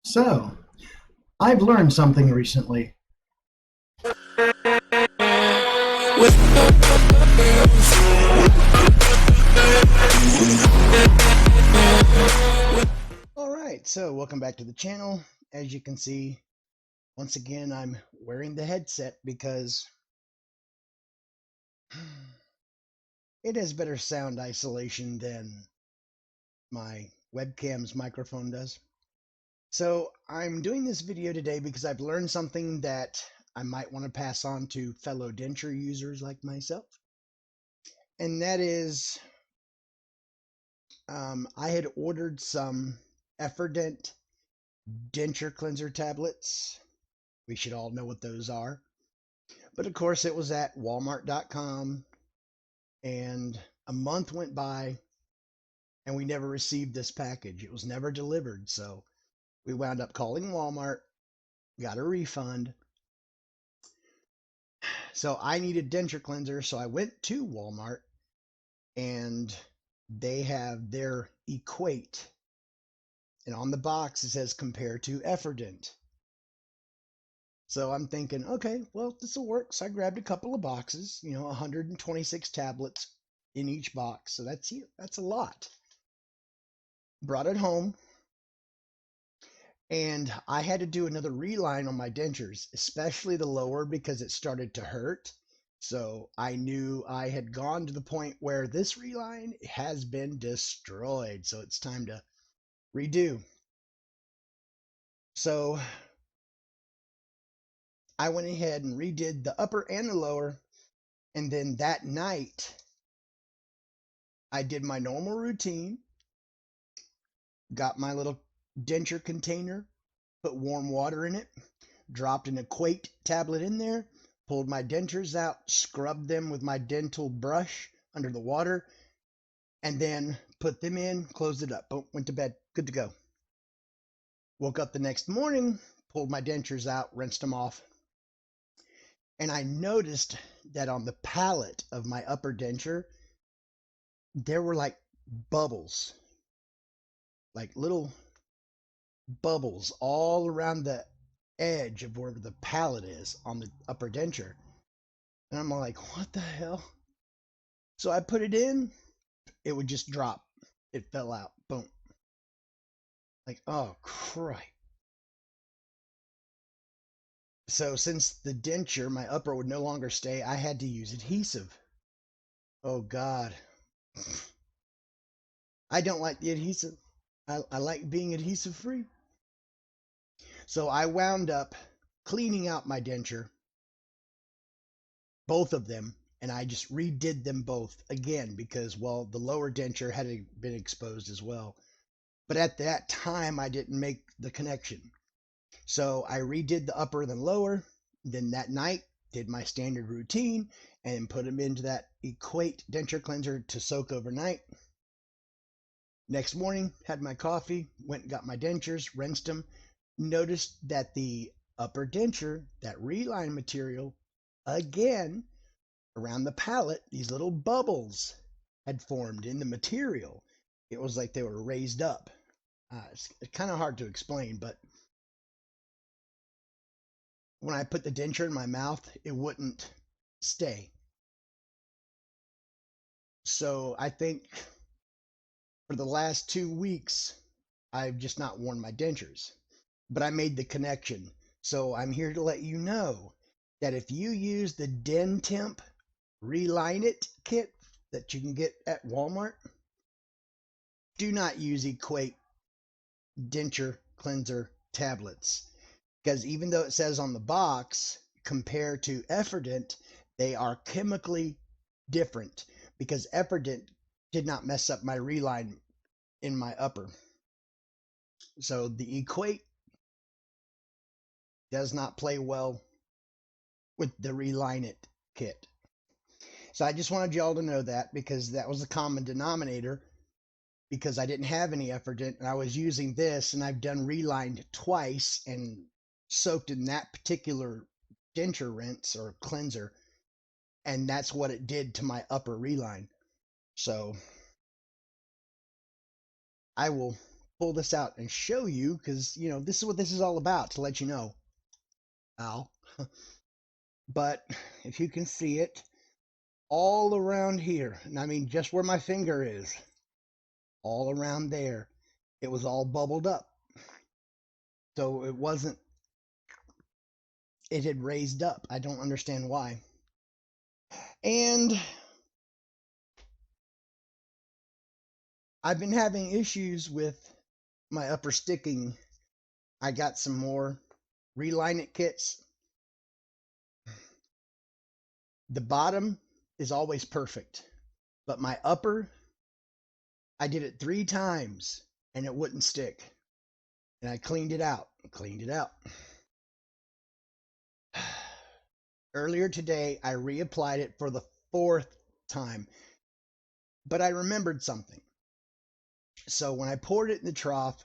So, I've learned something recently. Alright, so welcome back to the channel. As you can see, once again, I'm wearing the headset because it has better sound isolation than my webcam's microphone does. So, I'm doing this video today because I've learned something that I might want to pass on to fellow denture users like myself. And that is, I had ordered some Efferdent denture cleanser tablets. We should all know what those are. But of course, it was at walmart.com, and a month went by and we never received this package. It was never delivered. So we wound up calling Walmart, got a refund. So I needed denture cleanser. So I went to Walmart and they have their Equate. And on the box, it says compare to Efferdent. So I'm thinking, okay, well, this will work. So I grabbed a couple of boxes, 126 tablets in each box. So that's a lot. Brought it home, and I had to do another reline on my dentures, especially the lower because it started to hurt. So I knew I had gone to the point where this reline has been destroyed. So it's time to redo. So I went ahead and redid the upper and the lower. And then that night, I did my normal routine, got my little denture container, put warm water in it, dropped an Equate tablet in there, pulled my dentures out, scrubbed them with my dental brush under the water, and then put them in, closed it up. Boom, went to bed, good to go. Woke up the next morning, pulled my dentures out, rinsed them off, and I noticed that on the palate of my upper denture, there were like bubbles, like little bubbles all around the edge of where the palate is on the upper denture. And I'm like, what the hell? So I put it in, it would just drop. It fell out. Boom. Like, oh, crap. So since the denture, my upper would no longer stay, I had to use adhesive. Oh, God. I don't like the adhesive. I like being adhesive free. So I wound up cleaning out my denture, both of them, and I just redid them both again because, well, the lower denture had been exposed as well. But at that time, I didn't make the connection. So I redid the upper and the lower. Then that night, did my standard routine and put them into that Equate denture cleanser to soak overnight. Next morning, had my coffee, went and got my dentures, rinsed them. Noticed that the upper denture, that reline material, again, around the palate, these little bubbles had formed in the material. It was like they were raised up. It's kind of hard to explain, but when I put the denture in my mouth, it wouldn't stay. So I think for the last 2 weeks, I've just not worn my dentures. But I made the connection. So I'm here to let you know that if you use the DenTemp Reline It kit that you can get at Walmart, do not use Equate denture cleanser tablets. Because even though it says on the box, compared to Efferdent, they are chemically different. Because Efferdent did not mess up my reline in my upper. So the Equate does not play well with the Reline It kit. So I just wanted y'all to know that because that was the common denominator because I didn't have any Efferdent and I was using this and I've done relined twice and soaked in that particular denture rinse or cleanser, and that's what it did to my upper reline. So I will pull this out and show you, because, you know, this is what this is all about, to let you know. Ow. But if you can see it, all around here, and I mean just where my finger is, all around there, it was all bubbled up. So it wasn't, it had raised up. I don't understand why. And I've been having issues with my upper sticking. I got some more Reline It kits. The bottom is always perfect, but my upper, I did it 3 times and it wouldn't stick. And I cleaned it out, Earlier today, I reapplied it for the 4th time, but I remembered something. So when I poured it in the trough,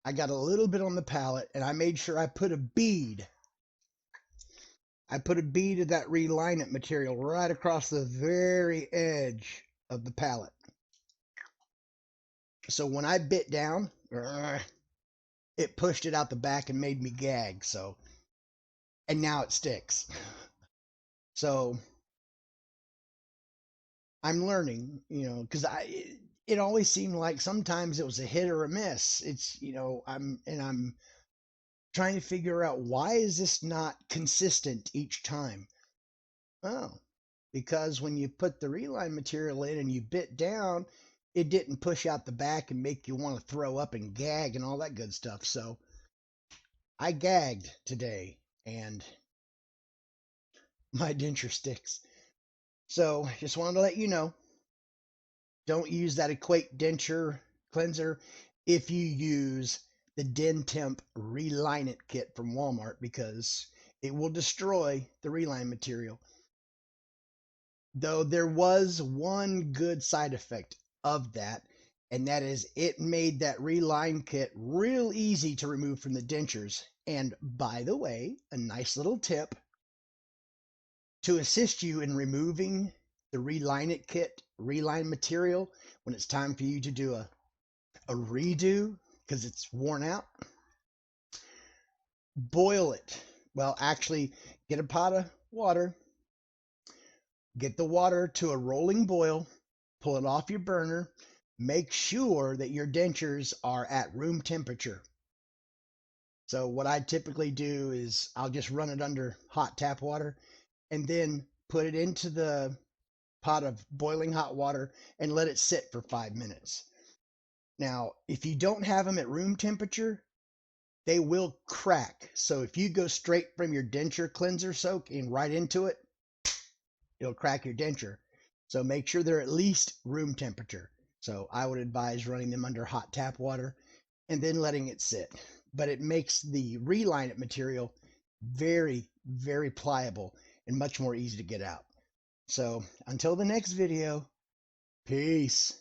I got a little bit on the palette, and I made sure I put a bead. I put a bead of that Reline It material right across the very edge of the palette. So when I bit down, it pushed it out the back and made me gag. So, and now it sticks. So I'm learning, you know, because it always seemed like sometimes it was a hit or a miss. It's, you know, I'm trying to figure out, why is this not consistent each time? Oh, because when you put the Reline material in and you bit down, it didn't push out the back and make you want to throw up and gag and all that good stuff. So I gagged today and my denture sticks. So just wanted to let you know, don't use that Equate denture cleanser if you use the DenTemp Reline It kit from Walmart, because it will destroy the Reline material. Though there was one good side effect of that, and that is it made that Reline kit real easy to remove from the dentures. And by the way, a nice little tip to assist you in removing the Reline It kit Reline material when it's time for you to do a redo because it's worn out. Boil it. Well, actually, get a pot of water, get the water to a rolling boil, pull it off your burner, make sure that your dentures are at room temperature. So what I typically do is I'll just run it under hot tap water and then put it into the pot of boiling hot water and let it sit for 5 minutes. Now, if you don't have them at room temperature, they will crack. So if you go straight from your denture cleanser soak and right into it, it'll crack your denture. So make sure they're at least room temperature. So I would advise running them under hot tap water and then letting it sit. But it makes the Reline It material very, very pliable and much more easy to get out. So until the next video, peace.